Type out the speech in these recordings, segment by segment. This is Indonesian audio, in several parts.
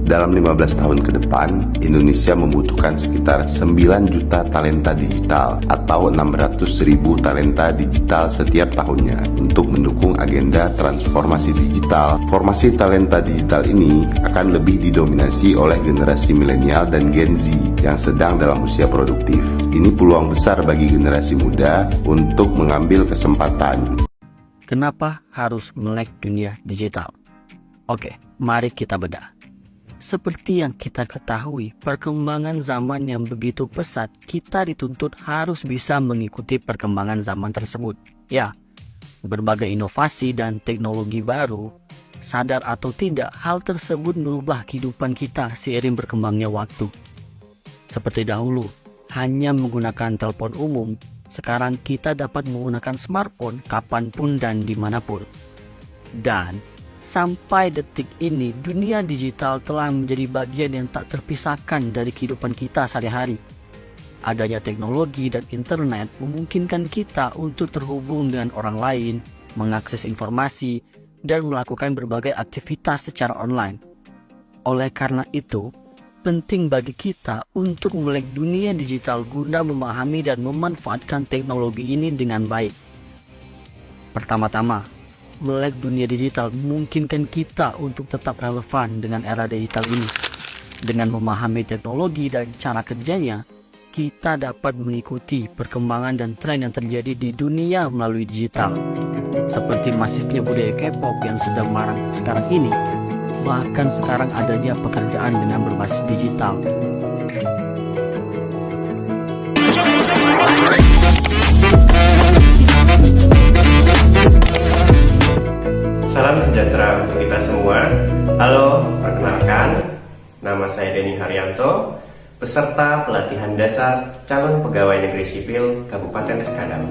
Dalam 15 tahun ke depan, Indonesia membutuhkan sekitar 9 juta talenta digital atau 600.000 talenta digital setiap tahunnya untuk mendukung agenda transformasi digital. Formasi talenta digital ini akan lebih didominasi oleh generasi milenial dan Gen Z yang sedang dalam usia produktif. Ini peluang besar bagi generasi muda untuk mengambil kesempatan. Kenapa harus melek dunia digital? Oke, mari kita bedah. Seperti yang kita ketahui, perkembangan zaman yang begitu pesat, kita dituntut harus bisa mengikuti perkembangan zaman tersebut. Ya, berbagai inovasi dan teknologi baru, sadar atau tidak, hal tersebut merubah kehidupan kita seiring berkembangnya waktu. Seperti dahulu, hanya menggunakan telepon umum, sekarang kita dapat menggunakan smartphone kapanpun dan dimanapun. Dan sampai detik ini, dunia digital telah menjadi bagian yang tak terpisahkan dari kehidupan kita sehari-hari. Adanya teknologi dan internet memungkinkan kita untuk terhubung dengan orang lain, mengakses informasi, dan melakukan berbagai aktivitas secara online. Oleh karena itu, penting bagi kita untuk melek dunia digital guna memahami dan memanfaatkan teknologi ini dengan baik. Pertama-tama, melek dunia digital memungkinkan kita untuk tetap relevan dengan era digital ini. Dengan memahami teknologi dan cara kerjanya, kita dapat mengikuti perkembangan dan tren yang terjadi di dunia melalui digital. Seperti masifnya budaya K-pop yang sedang marak sekarang ini, bahkan sekarang adanya pekerjaan dengan berbasis digital. Salam sejahtera untuk kita semua. Halo, perkenalkan, nama saya Denny Haryanto, peserta pelatihan dasar calon pegawai negeri sipil Kabupaten Skadau,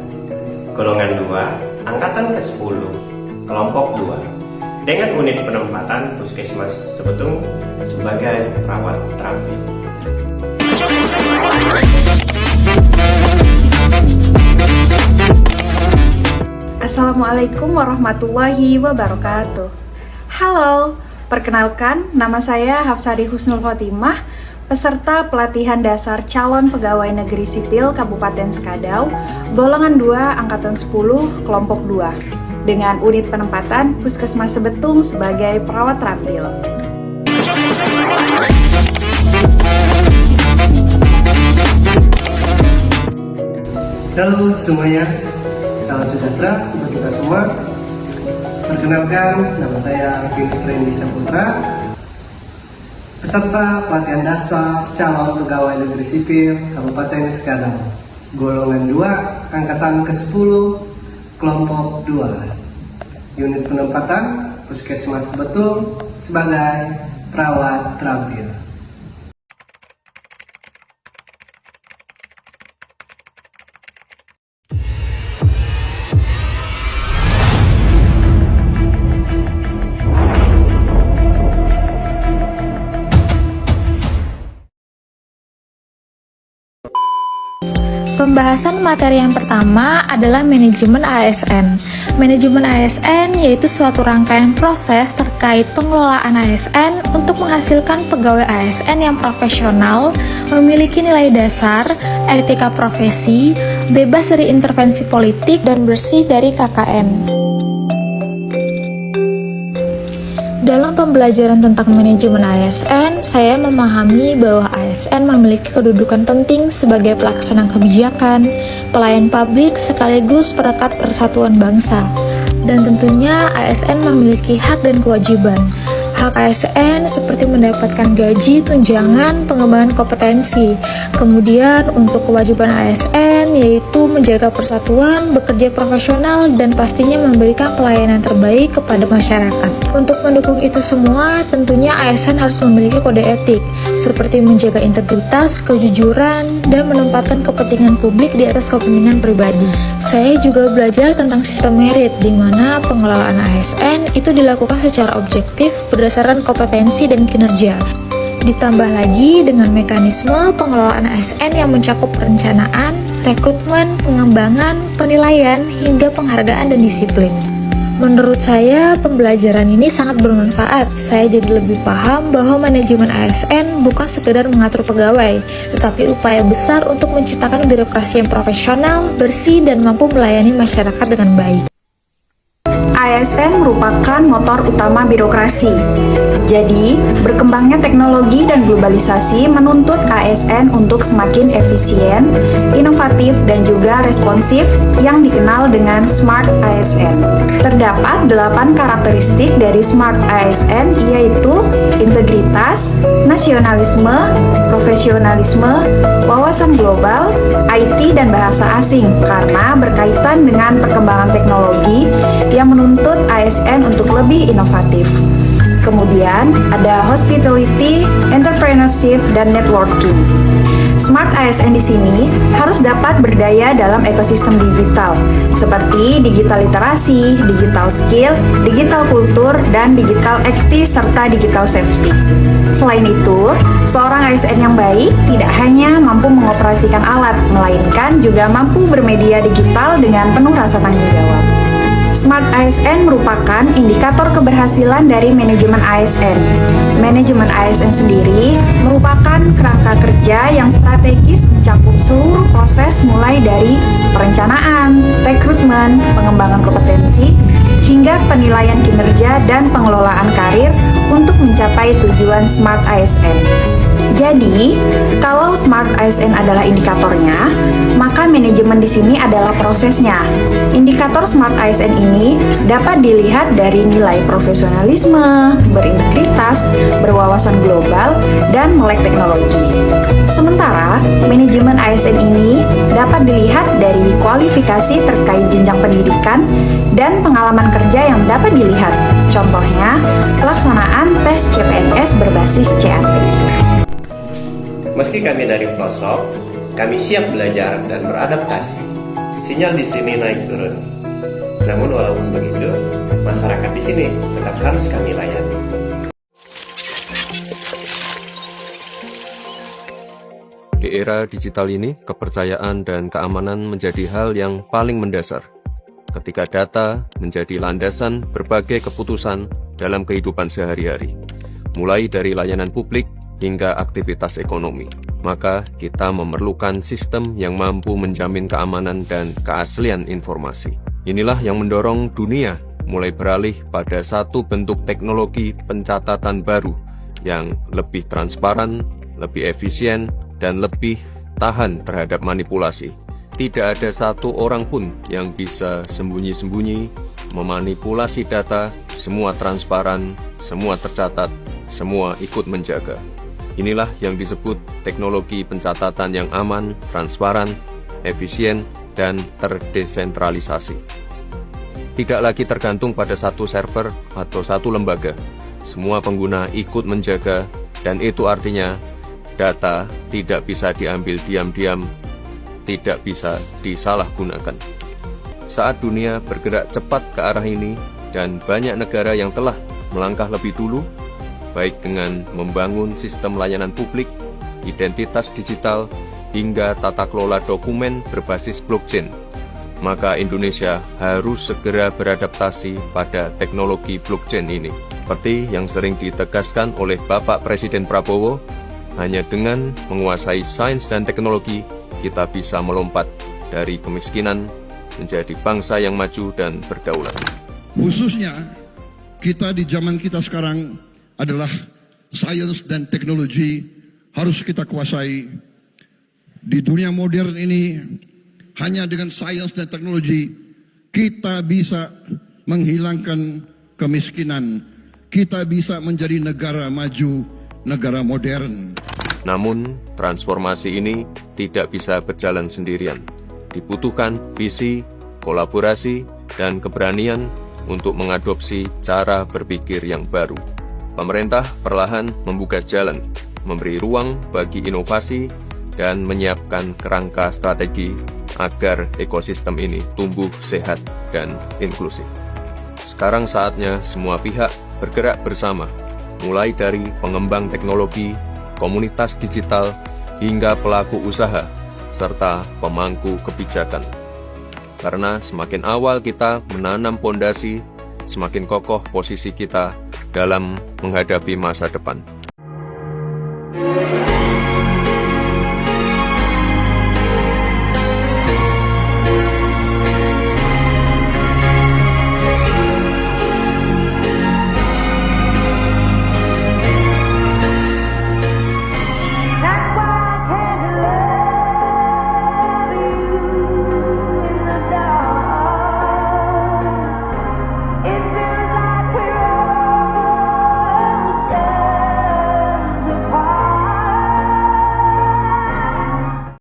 golongan 2, angkatan ke-10, kelompok 2, dengan unit penempatan Puskesmas Sebetung sebagai perawat terampil. Assalamualaikum warahmatullahi wabarakatuh. Halo, perkenalkan, nama saya Hafsari Husnul Khotimah, peserta pelatihan dasar calon pegawai negeri sipil Kabupaten Skadau, golongan 2, angkatan 10, kelompok 2, dengan unit penempatan Puskesmas Sebetung sebagai perawat terampil. Halo semuanya, salam sejahtera untuk kita semua. Perkenalkan, nama saya Vinus Randy Saputra, peserta pelatihan dasar calon pegawai negeri sipil Kabupaten Skadau, golongan 2, angkatan ke-10, kelompok 2, unit penempatan Puskesmas Sebetung sebagai perawat terampil. Pembahasan materi yang pertama adalah manajemen ASN. Manajemen ASN yaitu suatu rangkaian proses terkait pengelolaan ASN untuk menghasilkan pegawai ASN yang profesional, memiliki nilai dasar, etika profesi, bebas dari intervensi politik, dan bersih dari KKN. Dalam pembelajaran tentang manajemen ASN, saya memahami bahwa ASN memiliki kedudukan penting sebagai pelaksana kebijakan, pelayan publik, sekaligus perekat persatuan bangsa. Dan tentunya ASN memiliki hak dan kewajiban. Hak ASN seperti mendapatkan gaji, tunjangan, pengembangan kompetensi. Kemudian untuk kewajiban ASN yaitu menjaga persatuan, bekerja profesional, dan pastinya memberikan pelayanan terbaik kepada masyarakat. Untuk mendukung itu semua, tentunya ASN harus memiliki kode etik, seperti menjaga integritas, kejujuran, dan menempatkan kepentingan publik di atas kepentingan pribadi. Saya juga belajar tentang sistem merit, di mana pengelolaan ASN itu dilakukan secara objektif berdasarkan kompetensi dan kinerja. Ditambah lagi dengan mekanisme pengelolaan ASN yang mencakup perencanaan, rekrutmen, pengembangan, penilaian, hingga penghargaan dan disiplin. Menurut saya, pembelajaran ini sangat bermanfaat. Saya jadi lebih paham bahwa manajemen ASN bukan sekedar mengatur pegawai, tetapi upaya besar untuk menciptakan birokrasi yang profesional, bersih, dan mampu melayani masyarakat dengan baik. ASN merupakan motor utama birokrasi. Jadi, berkembangnya teknologi dan globalisasi menuntut ASN untuk semakin efisien, inovatif, dan juga responsif yang dikenal dengan Smart ASN. Terdapat 8 karakteristik dari Smart ASN, yaitu integritas, nasionalisme, profesionalisme, wawasan global, IT, dan bahasa asing, karena berkaitan dengan perkembangan teknologi yang menuntut ASN untuk lebih inovatif. Kemudian ada hospitality, entrepreneurship, dan networking. Smart ASN di sini harus dapat berdaya dalam ekosistem digital, seperti digital literasi, digital skill, digital kultur, dan digital equity serta digital safety. Selain itu, seorang ASN yang baik tidak hanya mampu mengoperasikan alat, melainkan juga mampu bermedia digital dengan penuh rasa tanggung jawab. Smart ASN merupakan indikator keberhasilan dari manajemen ASN. Manajemen ASN sendiri merupakan kerangka kerja yang strategis mencakup seluruh proses mulai dari perencanaan, rekrutmen, pengembangan kompetensi, hingga penilaian kinerja dan pengelolaan karir untuk mencapai tujuan Smart ASN. Jadi, kalau Smart ASN adalah indikatornya, maka manajemen di sini adalah prosesnya. Indikator Smart ASN ini dapat dilihat dari nilai profesionalisme, berintegritas, berwawasan global, dan melek teknologi. Sementara, manajemen ASN ini dapat dilihat dari kualifikasi terkait jenjang pendidikan dan pengalaman kerja yang dapat dilihat. Contohnya, pelaksanaan tes CPNS berbasis CAT. Meski kami dari pelosok, kami siap belajar dan beradaptasi. Sinyal di sini naik turun. Namun walaupun begitu, masyarakat di sini tetap harus kami layani. Di era digital ini, kepercayaan dan keamanan menjadi hal yang paling mendasar. Ketika data menjadi landasan berbagai keputusan dalam kehidupan sehari-hari, mulai dari layanan publik hingga aktivitas ekonomi, maka kita memerlukan sistem yang mampu menjamin keamanan dan keaslian informasi. Inilah yang mendorong dunia mulai beralih pada satu bentuk teknologi pencatatan baru yang lebih transparan, lebih efisien, dan lebih tahan terhadap manipulasi. Tidak ada satu orang pun yang bisa sembunyi-sembunyi memanipulasi data, semua transparan, semua tercatat, semua ikut menjaga. Inilah yang disebut teknologi pencatatan yang aman, transparan, efisien, dan terdesentralisasi. Tidak lagi tergantung pada satu server atau satu lembaga. Semua pengguna ikut menjaga, dan itu artinya data tidak bisa diambil diam-diam, tidak bisa disalahgunakan. Saat dunia bergerak cepat ke arah ini, dan banyak negara yang telah melangkah lebih dulu, baik dengan membangun sistem layanan publik, identitas digital, hingga tata kelola dokumen berbasis blockchain, maka Indonesia harus segera beradaptasi pada teknologi blockchain ini. Seperti yang sering ditegaskan oleh Bapak Presiden Prabowo, hanya dengan menguasai sains dan teknologi, kita bisa melompat dari kemiskinan menjadi bangsa yang maju dan berdaulat. Khususnya, kita di zaman kita sekarang adalah sains dan teknologi harus kita kuasai. Di dunia modern ini, hanya dengan sains dan teknologi kita bisa menghilangkan kemiskinan. Kita bisa menjadi negara maju, negara modern. Namun, transformasi ini tidak bisa berjalan sendirian. Dibutuhkan visi, kolaborasi, dan keberanian untuk mengadopsi cara berpikir yang baru. Pemerintah perlahan membuka jalan, memberi ruang bagi inovasi, dan menyiapkan kerangka strategi agar ekosistem ini tumbuh sehat dan inklusif. Sekarang saatnya semua pihak bergerak bersama, mulai dari pengembang teknologi, komunitas digital, hingga pelaku usaha, serta pemangku kebijakan. Karena semakin awal kita menanam pondasi, semakin kokoh posisi kita dalam menghadapi masa depan.